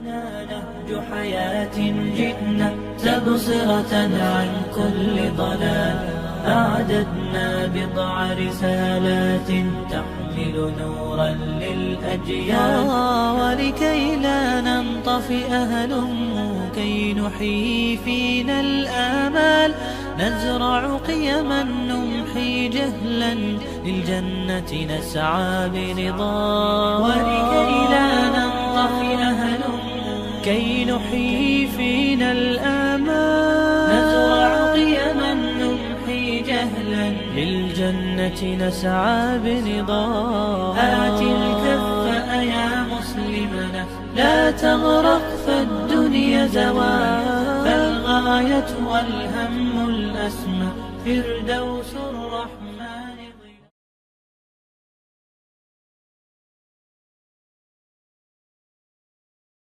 نهج حياة جئنا تبصرة عن كل ضلال، أعددنا بضع رسالات تحمل نورا للأجيال، ولكي لا ننطفئ هلموا كي نحيي فينا الآمال، نزرع قيما نمحي جهلا للجنة نسعى برضا، ولكي لا ننطفئ هلموا كي نحيي فينا الآمال، نزرع قيما نمحي جهلا للجنة نسعى برضا. آت الكف يا مسلمنا لا تغرق فالدنيا زوال، فالغاية والهم الأسمى فردوس الرحمن.